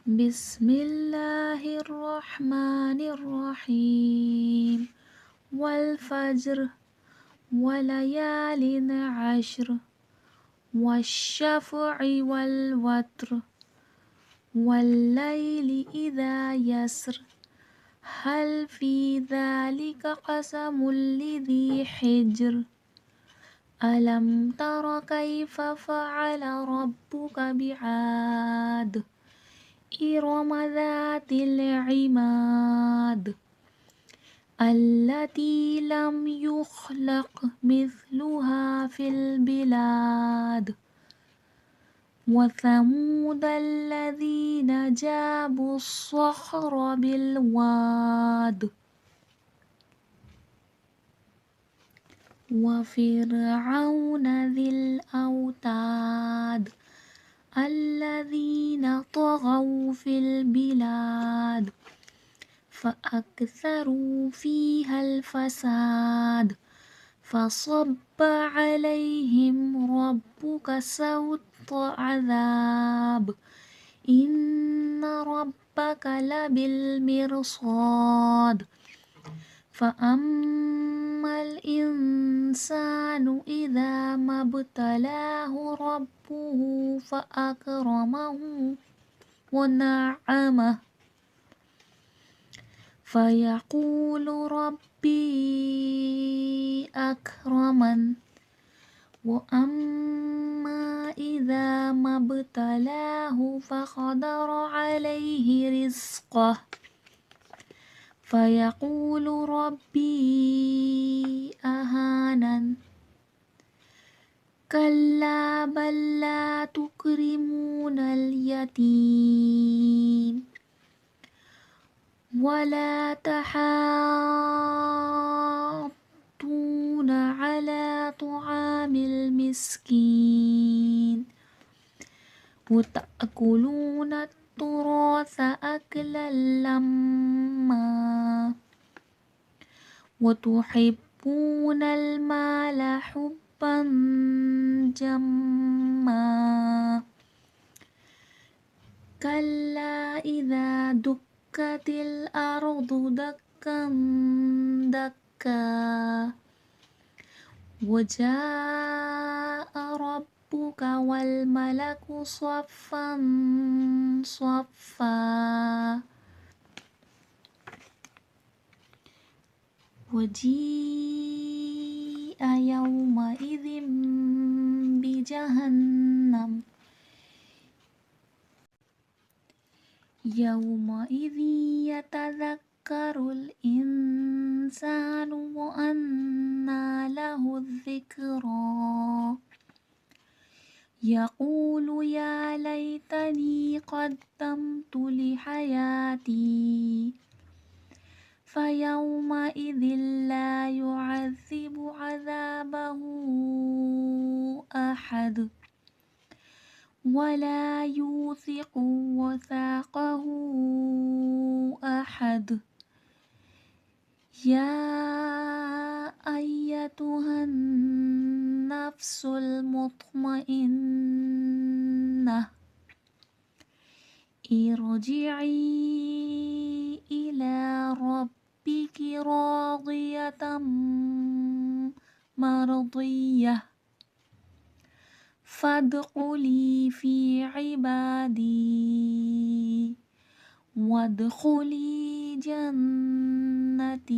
بسم الله الرحمن الرحيم والفجر وليال عشر والشفع والوتر والليل إذا يسر هل في ذلك قسم لذي حجر ألم تر كيف فعل ربك بعاد إرم ذات العماد التي لم يخلق مثلها في البلاد وثمود الذين جابوا الصخر بالواد وفرعون ذي الأوتاد الذين طغوا في البلاد فأكثروا فيها الفساد فصب عليهم ربك سوط عذاب إن ربك لبالمرصاد فأما الإنسان إذا ما ابتلاه ربه فأكرمه ونعمه فيقول ربي أكرمن وأما إذا ما ابتلاه فقدر عليه رزقه فيقول ربي أهانن كلا بل لا تكرمون اليتيم ولا تحاضون على طعام المسكين وتأكلون التراث أكلا لما وتحبون المال حبا جما كلا إذا دكت الأرض دكا دكا وجاء ربك والملك صفا صفا وجيء يومئذ بجهنم يومئذ يتذكر الإنسان وأنى له الذكرى يقول يا ليتني قدمت لحياتي فيومئذ لا يعذب عذابه أحد ولا يوثق وثاقه أحد يا أيتها النفس المطمئنة ارجعي إلى ربك راضية مرضية فادخلي في عبادي وادخلي جنتي.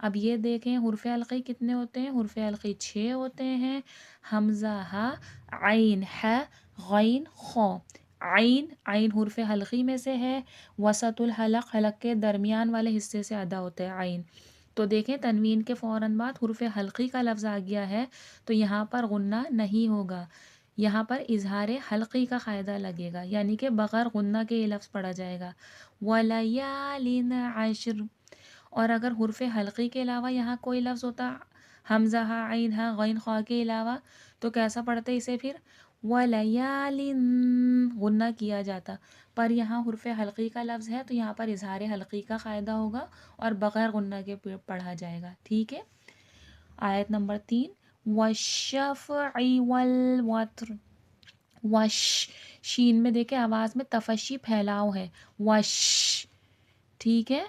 اب یہ دیکھیں حرف حلقی کتنے ہوتے ہیں، حرف حلقی 6 ہوتے ہیں، حمزہ ہا، عین ہے، غین خو۔ عین، عین حرف حلقی میں سے ہے، وسط الحلق، حلق کے درمیان والے حصے سے ادا ہوتا ہے عین۔ تو دیکھیں تنوین کے فوراً بعد حرف حلقی کا لفظ آ گیا ہے تو یہاں پر غنہ نہیں ہوگا، یہاں پر اظہار حلقی کا قاعدہ لگے گا، یعنی کہ بغیر غنہ کے یہ لفظ پڑھا جائے گا وَلَيَالٍ عَشْرٍ۔ اور اگر حرف حلقی کے علاوہ یہاں کوئی لفظ ہوتا حمزہ ہا، عین ہا، غین خوا کے علاوہ، تو کیسا پڑھتے اسے پھر وَلَيَالٍ، غنہ کیا جاتا، پر یہاں حرف حلقی کا لفظ ہے تو یہاں پر اظہار حلقی کا قاعدہ ہوگا اور بغیر غنہ کے پڑھا جائے گا، ٹھیک ہے۔ آیت نمبر 3، وَالشَّفْعِ وَالْوَتْرِ۔ وش، شین میں دیکھیں آواز میں تفشی پھیلاؤ ہے، وش، ٹھیک ہے۔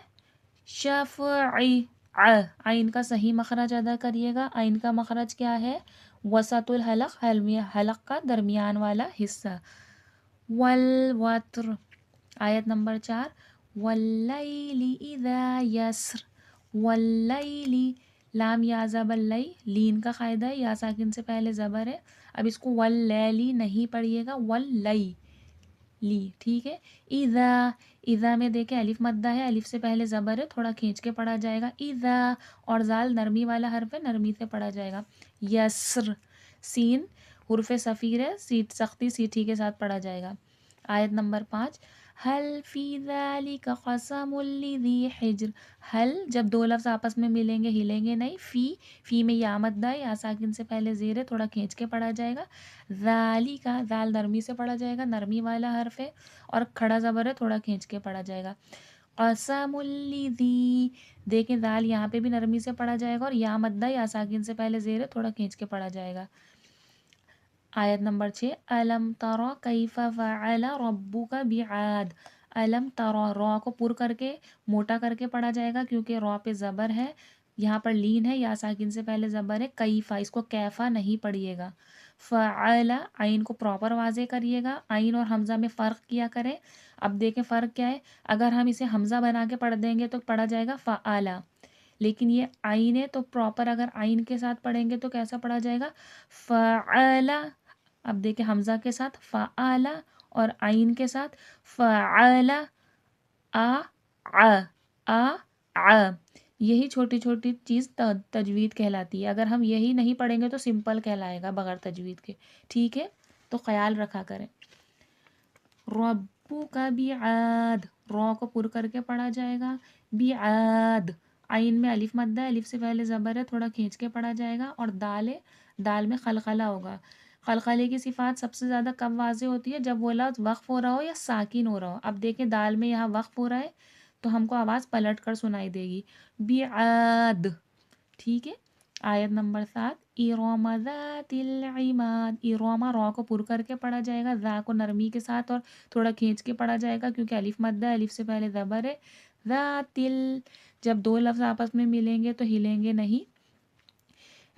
شفعی، عین کا صحیح مخرج ادا کریے گا، عین کا مخرج کیا ہے، وسط الحلق، حلق کا درمیان والا حصہ۔ والوتر، آیت نمبر 4، واللیل اذا یسر۔ واللیل، لام یا زبر لئی، لین کا قاعدہ ہے، یا ساکن سے پہلے زبر ہے، اب اس کو واللیلی نہیں پڑھیے گا، واللی لی، ٹھیک ہے۔ اذا، اذا میں دیکھیں الف مدہ ہے، الف سے پہلے زبر ہے، تھوڑا کھینچ کے پڑھا جائے گا اذا، اور زال نرمی والا حرف ہے، نرمی سے پڑھا جائے گا۔ یسر، سین حرف صفیر ہے، سیٹ سختی سیٹھی کے ساتھ پڑھا جائے گا۔ آیت نمبر 5، حل فی ذالک قسم لذی حجر۔ حل، جب دو لفظ آپس میں ملیں گے ہلیں گے نہیں، فی میں یا مدہ ہے، یا ساکن سے پہلے زیر ہے، تھوڑا کھینچ کے پڑھا جائے گا۔ ذالک، ذال نرمی سے پڑھا جائے گا، نرمی والا حرف ہے، اور کھڑا زبر ہے، تھوڑا کھینچ کے پڑھا جائے گا۔ قسم لذی، دیکھیں ذال یہاں پہ بھی نرمی سے پڑھا جائے گا، اور یا مدہ یا ساکن سے پہلے زیر ہے، تھوڑا کھینچ کے پڑھا جائے گا۔ آیت نمبر 6، الم تر کیف فعل ربک بعاد۔ الم تر، را کو پر کر کے موٹا کر کے پڑھا جائے گا کیونکہ را پہ زبر ہے، یہاں پر لین ہے، یا ساکن سے پہلے زبر ہے، کیفا، اس کو کیفا نہیں پڑھیے گا۔ فعل، عین کو پراپر واضح کریے گا، عین اور حمزہ میں فرق کیا کریں۔ اب دیکھیں فرق کیا ہے، اگر ہم اسے حمزہ بنا کے پڑھ دیں گے تو پڑھا جائے گا فعل، لیکن یہ عین ہے تو پراپر اگر عین کے ساتھ پڑھیں گے تو کیسا پڑھا جائے گا، فعل۔ اب دیکھیں حمزہ کے ساتھ فعل اور عین کے ساتھ فعل، آ آ، یہی چھوٹی چھوٹی چیز تجوید کہلاتی ہے، اگر ہم یہی نہیں پڑھیں گے تو سمپل کہلائے گا بغیر تجوید کے، ٹھیک ہے، تو خیال رکھا کریں۔ ربو کا بعاد، را کو پر کر کے پڑھا جائے گا، بعاد، عین میں الف مدہ ہے، الف سے پہلے زبر ہے، تھوڑا کھینچ کے پڑھا جائے گا، اور دال ہے، دال میں قلقلہ ہوگا۔ قلقلے کی صفات سب سے زیادہ کب واضح ہوتی ہے، جب وہ لفظ وقف ہو رہا ہو یا ساکن ہو رہا ہو۔ اب دیکھیں دال میں یہاں وقف ہو رہا ہے تو ہم کو آواز پلٹ کر سنائی دے گی، بعاد، ٹھیک ہے۔ آیت نمبر 7، ارم ذات العماد۔ ارم، را کو پر کر کے پڑھا جائے گا، ذا کو نرمی کے ساتھ اور تھوڑا کھینچ کے پڑھا جائے گا کیونکہ الف مدہ ہے، الف سے پہلے زبر ہے، ذات جب دو لفظ آپس میں ملیں گے تو ہلیں گے نہیں،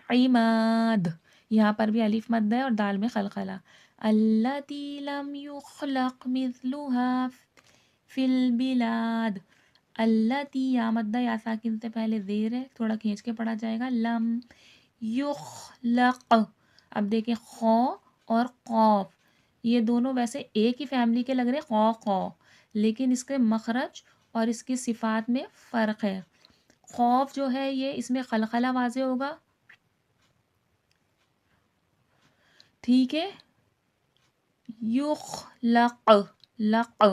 عماد، یہاں پر بھی الف مدہ ہے اور دال میں قلقلہ۔ التی لم یخلق مثلها فی البلاد۔ التی، یا مدہ یا ساکن سے پہلے زیر ہے، تھوڑا کھینچ کے پڑھا جائے گا، لم یخلق۔ اب دیکھیں خو اور قاف، یہ دونوں ویسے ایک ہی فیملی کے لگ رہے، قو قو، لیکن اس کے مخرج اور اس کی صفات میں فرق ہے۔ خوف جو ہے یہ اس میں قلقلہ واضح ہوگا، ٹھیک ہے، یخلق، لق،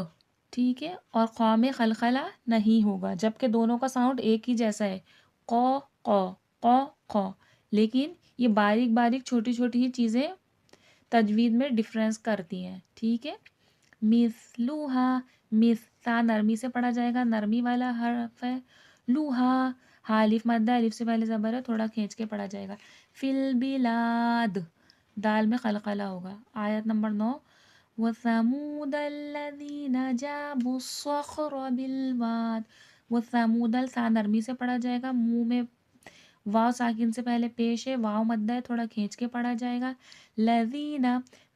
ٹھیک ہے، اور قو میں قلقلہ نہیں ہوگا، جبکہ دونوں کا ساؤنڈ ایک ہی جیسا ہے، قو قو، قو قو، لیکن یہ باریک باریک چھوٹی چھوٹی ہی چیزیں تجوید میں ڈفرینس کرتی ہیں، ٹھیک ہے۔ مثلوہا، مثا نرمی سے پڑھا جائے گا، نرمی والا حرف ہے، لوہا، ہا الف مدہ، الف سے پہلے زبر ہے، تھوڑا کھینچ کے پڑھا جائے گا، فی البلاد، دال میں قلقلہ ہوگا۔ آیت نمبر 9، وَثَمُودَ الَّذِينَ جَابُوا الصَّخْرَ بِالْوَادِ۔ وَثَمُودَ، سا نرمی سے پڑھا جائے گا، منہ میں واو ساکن سے پہلے پیش ہے، واو مدہ ہے، تھوڑا کھینچ کے پڑھا جائے گا، لذین،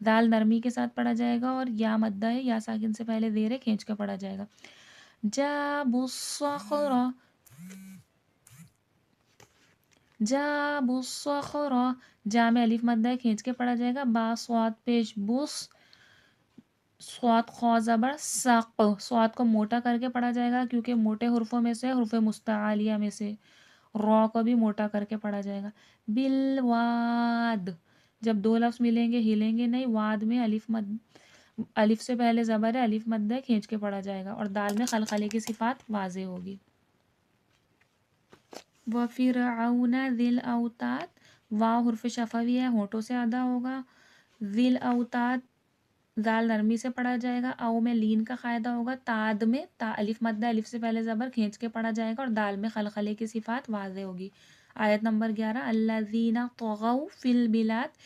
دال نرمی کے ساتھ پڑھا جائے گا اور یا مدہ ہے، یا ساکن سے پہلے زیر ہے، کھینچ کے پڑھا جائے گا۔ جابوا الصخر، جابوا الصخر، جا میں الف مد ہے کھینچ کے پڑھا جائے گا، با صاد پیش بس، صاد خوا زبر ساق، صاد کو موٹا کر کے پڑھا جائے گا کیونکہ موٹے حرفوں میں سے حرف مستعالیہ میں سے، را کو بھی موٹا کر کے پڑھا جائے گا، بالواد، جب دو لفظ ملیں گے ہلیں گے نہیں، واد میں الف مد، الف سے پہلے زبر ہے، الف مد ہے کھینچ کے پڑھا جائے گا، اور دال میں خلخلے کی صفات واضح ہوگی۔ وَفِرْعَوْنَ ذِی الْأَوْتَادِ، واو حرف شفوی ہے ہونٹوں سے ادا ہوگا، ذی الاوتاد دال نرمی سے پڑھا جائے گا، او میں لین کا قاعدہ ہوگا، تاد میں تا الف مد ہے، الف سے پہلے زبر کھینچ کے پڑھا جائے گا، اور دال میں خلخلے کی صفات واضح ہوگی۔ آیت نمبر 11 الذین طغوا فی البلاد،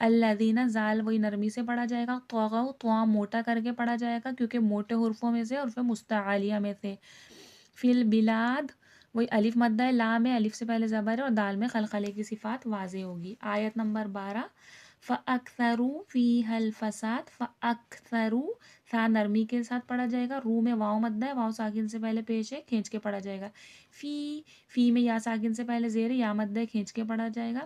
الذین زال وہی نرمی سے پڑھا جائے گا، طغوا طوا موٹا کر کے پڑھا جائے گا کیونکہ موٹے حرفوں میں سے حرف مستعالیہ میں سے، فی البلاد وہی الف مد ہے، لا میں الف سے پہلے زبر ہے، اور دال میں خلخلے کی صفات واضح ہوگی۔ آیت نمبر 12 فَأَكْثَرُوا فِيهَا الْفَسَادَ، فَأَكْثَرُوا سا نرمی کے ساتھ پڑھا جائے گا، رو میں واو مد ہے، واو ساکن سے پہلے پیش ہے کھینچ کے پڑھا جائے گا، فی میں یا ساکن سے پہلے زیر ہے، یا مد ہے کھینچ کے پڑھا جائے گا،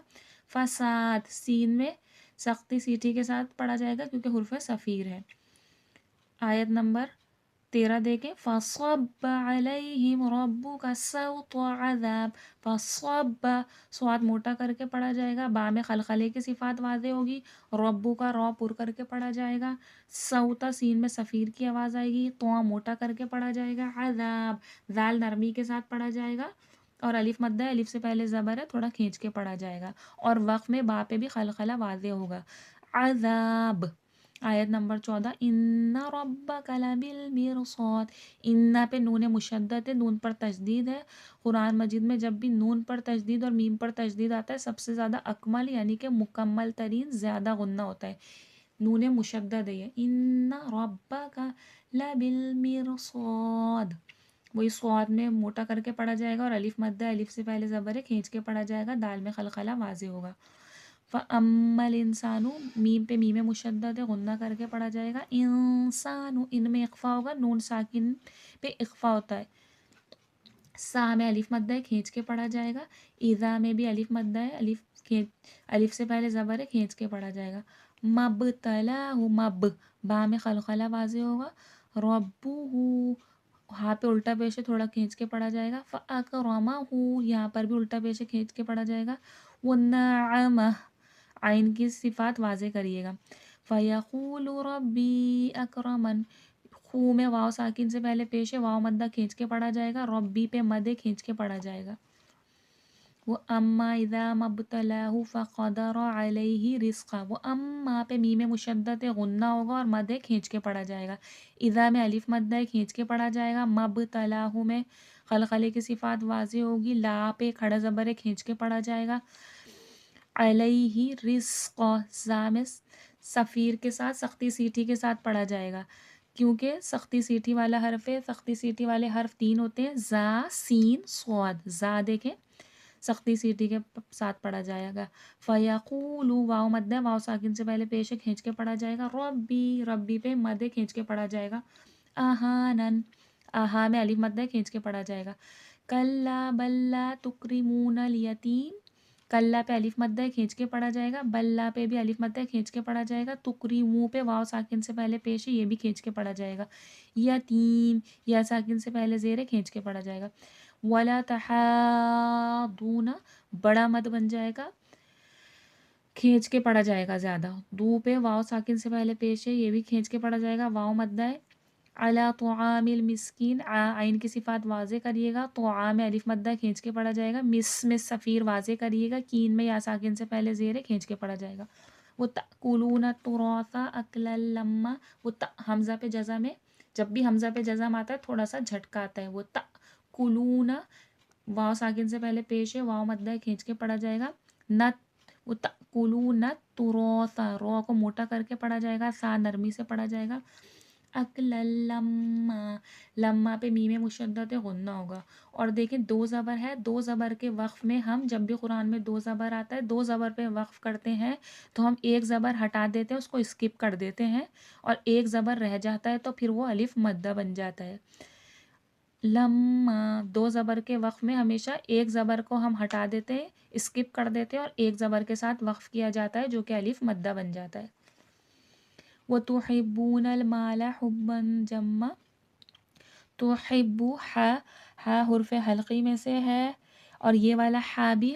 فساد سین میں سختی سیٹھی کے ساتھ پڑھا جائے گا کیونکہ حرف صفیر ہے۔ آیت نمبر 13 دیکھیں فَصَبَّ عَلَيْهِمْ رَبُّكَ سَوْطَ عَذَابٍ، فَصَبَّ صاد موٹا کر کے پڑھا جائے گا، با میں خلخلے کی صفات واضح ہوگی، ربو کا را پر کر کے پڑھا جائے گا، سوتا سین میں صفیر کی آواز آئے گی، تو موٹا کر کے پڑھا جائے گا، عذاب زال نرمی کے ساتھ پڑھا جائے گا، اور الف مد ہے، الف سے پہلے زبر ہے تھوڑا کھینچ کے پڑھا جائے گا، اور وقف میں با پہ بھی خلخلہ واضح ہوگا، عذاب۔ آیت نمبر 14 ان ربک لبالمرصاد، ان پہ نون مشدد ہے، نون پر تشدید ہے، قرآن مجید میں جب بھی نون پر تشدید اور میم پر تشدید آتا ہے سب سے زیادہ اکمل یعنی کہ مکمل ترین زیادہ غنہ ہوتا ہے، نون مشدد ہے یہ، ان ربک لبالمرصاد، وہی صاد میں موٹا کر کے پڑھا جائے گا، اور الف مد ہے، الف سے پہلے زبر ہے کھینچ کے پڑھا جائے گا، دال میں خلخلہ واضح ہوگا۔ فَأَمَّا الْإِنسَانُ میم پہ میم مشدد ہے غنہ کر کے پڑھا جائے گا، انسان ان میں اخفا ہوگا، نون ساکن پہ اخفا ہوتا ہے، سا میں الف مد ہے کھینچ کے پڑھا جائے گا، اذا میں بھی الف مد ہے، الف سے پہلے زبر ہے کھینچ کے پڑھا جائے گا، مبتلاہ مب با میں خلخلہ واضح ہوگا، ربہ ہاں پہ الٹا پیش ہے تھوڑا کھینچ کے پڑھا جائے گا، فَأَكْرَمَہُ یہاں پر بھی الٹا پیش ہے کھینچ کے پڑھا جائے گا، وَنَّعَمَہُ عین کی صفات واضح کریے گا، فَيَقُولُ رَبِّي أَكْرَمَنِ خو میں واو ساکن سے پہلے پیش ہے، واو مدہ کھینچ کے پڑھا جائے گا، ربی پہ مدے کھینچ کے پڑھا جائے گا، وہ اما اذا مبتلاہ فقدر علیہ رزقہ، وہ اما پہ میم مشدد غنہ ہوگا اور مدے کھینچ کے پڑھا جائے گا، اذا میں الف مدہ کھینچ کے پڑھا جائے گا، مبتلاہ میں خلخلے کی صفات واضح ہوگی، لا پہ کھڑا زبر ہے کھینچ کے پڑھا جائے گا، علیہ رزق زا میں صفیر کے ساتھ سختی سیٹھی کے ساتھ پڑھا جائے گا کیونکہ سختی سیٹھی والا حرف ہے، سختی سیٹھی والے حرف تین ہوتے ہیں، زا سین صاد، زا دیکھیں سختی سیٹھی کے ساتھ پڑھا جائے گا، فَيَقُولُ واو مد ہے، واو ساکن سے پہلے پیش ہے کھینچ کے پڑھا جائے گا، ربی ربی پہ مد ہے کھینچ کے پڑھا جائے گا، اہانن آہا میں الف مد ہے کھینچ کے پڑھا جائے گا، کلا بل لا تکرمون الیتیم، کلا پہ الف مد ہے کھینچ کے پڑھا جائے گا، بلا پہ بھی الف مد ہے کھینچ کے پڑھا جائے گا، تکریمو پہ واو ساکن سے پہلے پیش ہے یہ بھی کھینچ کے پڑھا جائے گا، یتیم یا ساکن سے پہلے زیر ہے کھینچ کے پڑھا جائے گا، ولا تحاضون بڑا مد بن جائے گا کھینچ کے پڑھا جائے گا زیادہ، دو پہ واو ساکن سے پہلے پیش ہے یہ بھی کھینچ کے پڑھا جائے گا، واو مد ہے، علی طعام المسکین عین کی صفات واضح کریے گا، طعام میں الف مدہ کھینچ کے پڑھا جائے گا، مس میں صفیر واضح کریے گا، کین میں یا ساکن سے پہلے زیر ہے کھینچ کے پڑھا جائے گا، وہ تأکلون التراث اکلا لما، وہ حمزہ پہ جزم میں جب بھی حمزہ پہ جزم آتا ہے تھوڑا سا جھٹکا آتا ہے، وہ تأکلون واو ساکن سے پہلے پیش ہے، واو مدہ کھینچ کے پڑھا جائے گا، نت وہ تأکلون التراث رو کو موٹا کر کے پڑھا جائے گا، سا نرمی سے پڑھا جائے گا، اکل لما لما پہ میم مشدد غنہ ہوگا، اور دیکھیں دو زبر ہے، دو زبر کے وقف میں ہم جب بھی قرآن میں دو زبر آتا ہے دو زبر پہ وقف کرتے ہیں تو ہم ایک زبر ہٹا دیتے ہیں اس کو اسکپ کر دیتے ہیں اور ایک زبر رہ جاتا ہے تو پھر وہ الف مدہ بن جاتا ہے، لما، دو زبر کے وقف میں ہمیشہ ایک زبر کو ہم ہٹا دیتے ہیں، اسکپ کر دیتے ہیں، اور ایک زبر کے ساتھ وقف کیا جاتا ہے جو کہ الف مدہ بن جاتا ہے۔ وَتُحِبُّونَ الْمَالَ حُبًّا جَمًّا، تحب، ہا حرف حلقی میں سے ہے، اور یہ والا ہا بھی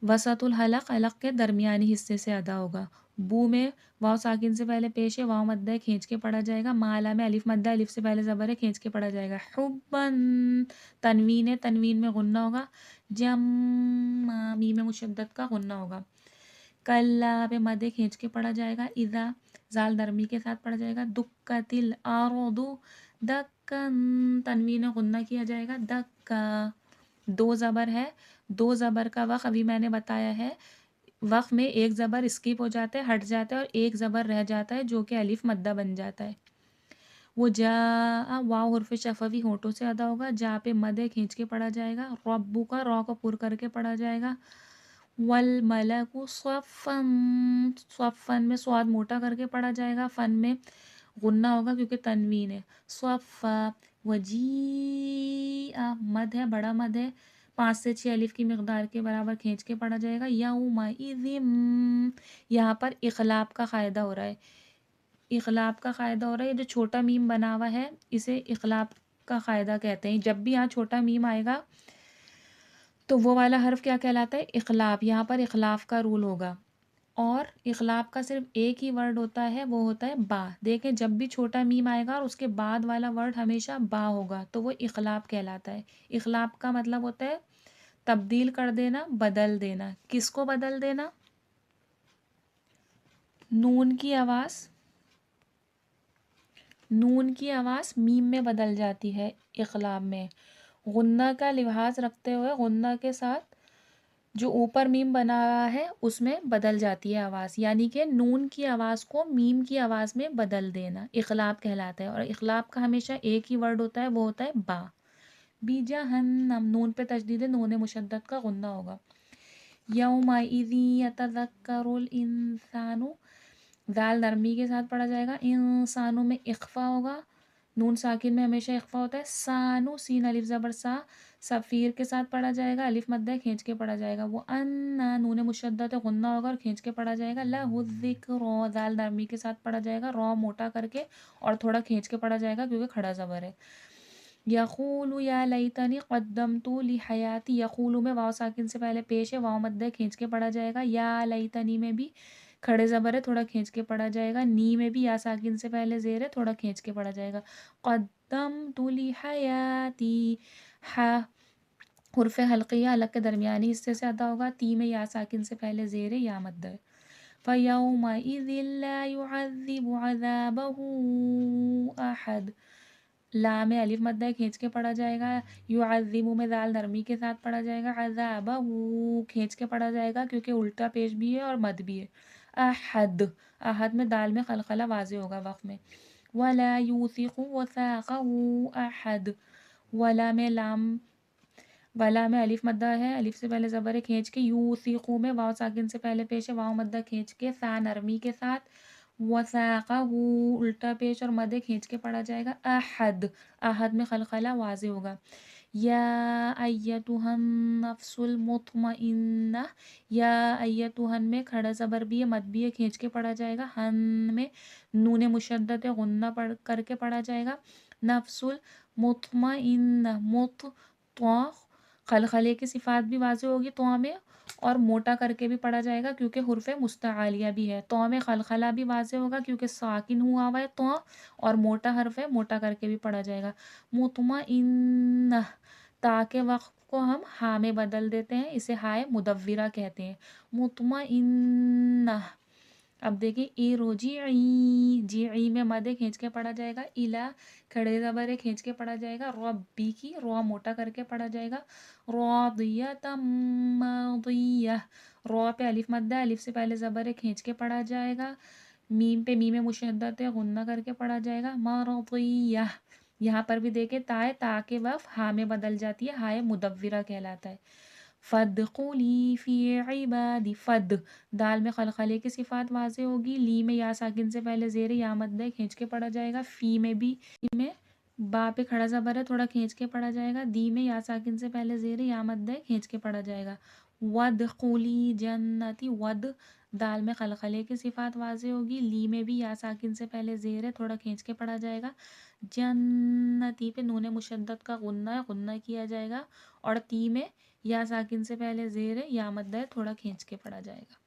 وسط الحلق، حلق کے درمیانی حصے سے ادا ہوگا۔ بو میں واو ساکن سے پہلے پیش ہے، واو مدہ ہے، کھینچ کے پڑھا جائے گا۔ مالا میں الف مدہ، الف سے پہلے زبر ہے، کھینچ کے پڑھا جائے گا۔ حبن، تنوین ہے، تنوین میں غنہ ہوگا۔ جم، میم مشدد کا غنہ ہوگا۔ کلا پہ مدے کھینچ کے پڑھا جائے گا۔ اذا، زال درمی کے ساتھ پڑھا جائے گا۔ دکتل الارض دکن، تنوین غنہ کیا جائے گا۔ دکا، دو زبر ہے، دو زبر کا وقف ابھی میں نے بتایا ہے، وقف میں ایک زبر اسکپ ہو جاتا ہے، ہٹ جاتا ہے، اور ایک زبر رہ جاتا ہے جو کہ الف مدہ بن جاتا ہے۔ وہ جا، واو حرف شفوی ہونٹوں سے ادا ہوگا۔ جا پہ مدے کھینچ کے پڑھا جائے گا۔ ربو کا رو کو پر کر کے پڑھا جائے گا۔ والملک صفن، صفن میں سواد موٹا کر کے پڑھا جائے گا، فن میں غنہ ہوگا کیونکہ تنوین ہے۔ صفا، وجیء، مد ہے، بڑا مد ہے، 5 سے 6 الف کی مقدار کے برابر کھینچ کے پڑھا جائے گا۔ یومئذ، یہاں پر اخلاف کا قاعدہ ہو رہا ہے، اخلاف کا قاعدہ ہو رہا ہے، یہ جو چھوٹا میم بنا ہوا ہے اسے اخلاف کا قاعدہ کہتے ہیں۔ جب بھی یہاں چھوٹا میم آئے گا تو وہ والا حرف کیا کہلاتا ہے؟ اخلاف، یہاں پر اخلاف کا رول ہوگا، اور اخلاف کا صرف ایک ہی ورڈ ہوتا ہے، وہ ہوتا ہے با۔ دیکھیں جب بھی چھوٹا میم آئے گا اور اس کے بعد والا ورڈ ہمیشہ با ہوگا تو وہ اخلاف کہلاتا ہے۔ اخلاف کا مطلب ہوتا ہے تبدیل کر دینا، بدل دینا۔ کس کو بدل دینا؟ نون کی آواز، نون کی آواز میم میں بدل جاتی ہے اخلاف میں، غنہ کا لحاظ رکھتے ہوئے غنہ کے ساتھ جو اوپر میم بنا رہا ہے اس میں بدل جاتی ہے آواز، یعنی کہ نون کی آواز کو میم کی آواز میں بدل دینا اخلاف کہلاتا ہے، اور اخلاف کا ہمیشہ ایک ہی ورڈ ہوتا ہے، وہ ہوتا ہے با۔ بی جہنم، نون پہ تشدید ہے، نون مشدد کا غنہ ہوگا۔ یومئذ یتذکر الانسان، دال نرمی کے ساتھ پڑھا جائے گا۔ انسانوں میں اخفا ہوگا، نون ساکن میں ہمیشہ اخفا ہوتا ہے۔ سانو، سین الف زبر سا، سفیر کے ساتھ پڑھا جائے گا، الف مدہ کھینچ کے پڑھا جائے گا۔ وہ انا، نون مشدد غنہ ہوگا اور کھینچ کے پڑھا جائے گا۔ لہ الذکر، دال نرمی کے ساتھ پڑھا جائے گا، رو موٹا کر کے اور تھوڑا کھینچ کے پڑھا جائے گا کیونکہ کھڑا زبر ہے۔ یقول یا لیتنی قدمت لحیاتی، یقول میں واو ساکن سے پہلے پیش ہے، واو مدہ کھینچ کے پڑھا جائے گا۔ یا لیتنی میں بھی کھڑے زبر ہے، تھوڑا کھینچ کے پڑھا جائے گا۔ نی میں بھی یا ساکن سے پہلے زیر ہے، تھوڑا کھینچ کے پڑھا جائے گا۔ قدمت لحیاتی، ہا حرف حلقیہ، حلق کے درمیانی حصے سے ادا ہوگا۔ تی میں یا ساکن سے پہلے زیر ہے، یا مدہ ہے۔ فَيَوْمَئِذٍ لَا يُعَذِّبُ عَذَابَهُ أَحَدٌ، لا میں الف مدہ ہے، کھینچ کے پڑھا جائے گا۔ یعذب میں دال نرمی کے ساتھ پڑھا جائے گا۔ عذابہ، کھینچ کے پڑھا جائے گا کیونکہ الٹا پیش بھی ہے اور مد بھی ہے۔ احد، احد میں دال میں قلقلہ واضح ہوگا وقف میں۔ ولا یوثق وثاقہ احد، ولا میں لام، ولا میں الف مدہ ہے، الف سے پہلے زبر ہے، کھینچ کے۔ یوثقو میں واو ساکن سے پہلے پیش ہے، واو مدہ کھینچ کے، سا نرمی کے ساتھ۔ وثاقہ، الٹا پیش اور مدے کھینچ کے پڑھا جائے گا۔ احد، احد میں قلقلہ واضح ہوگا۔ یا ایتھا النفس المطمئنہ، یا ایتھا میں کھڑا زبر بھی ہے، مد بھی ہے، کھینچ کے پڑھا جائے گا۔ ہن میں نون مشدد ہے، غنہ پڑھ کر کے پڑھا جائے گا۔ نفس المطمئنہ، مط، تو، قلقلے کی صفات بھی واضح ہوگی تو میں، اور موٹا کر کے بھی پڑھا جائے گا کیونکہ حرف مستعلیہ بھی ہے۔ تو میں قلقلہ بھی واضح ہوگا کیونکہ ساکن ہوا ہوا ہے تو، اور موٹا حرف ہے، موٹا کر کے بھی پڑھا جائے گا۔ مطمئنہ، تا کے وقت کو ہم ہا میں بدل دیتے ہیں، اسے ہائے مدورہ کہتے ہیں۔ مطمئنہ، اب دیکھیں ارجعی، جی میں مدے کھینچ کے پڑھا جائے گا۔ الا، کھڑے زبر ہے، کھینچ کے پڑھا جائے گا۔ ربی کی رو موٹا کر کے پڑھا جائے گا۔ راضیۃ مرضیہ، رو پہ الف مدہ ہے، الف سے پہلے زبر ہے، کھینچ کے پڑھا جائے گا۔ میم پہ میم مشدد ہے، غنہ کر کے پڑھا جائے گا۔ مرضیہ، یہاں پر بھی دیکھیں تا ہے، تا کے وقف ہا میں بدل جاتی ہے، ہائے مدورہ کہلاتا ہے۔ فادخلی فی عبادی، فد، دال میں قلقلے کی صفات واضح ہوگی۔ لی میں یا ساکن سے پہلے زیر یا مدہ کھینچ کے پڑھا جائے گا۔ فی میں بھی، فی میں با پہ کھڑا زبر ہے، تھوڑا کھینچ کے پڑھا جائے گا. دی میں یا ساکن سے پہلے زیر ہے، یا مد ہے، کھینچ کے پڑھا جائے گا. ودخولی جنتی، ود. دال میں قلقلے کی صفات واضح ہوگی. لی میں بھی یا ساکن سے پہلے زیر ہے، تھوڑا کھینچ کے پڑھا جائے گا. جنتی پہ نون مشدد کا غنہ ہے، غنہ کیا جائے گا. اور تی میں یا ساکن سے پہلے زیر ہے، یا مد ہے، تھوڑا کھینچ کے پڑھا جائے گا.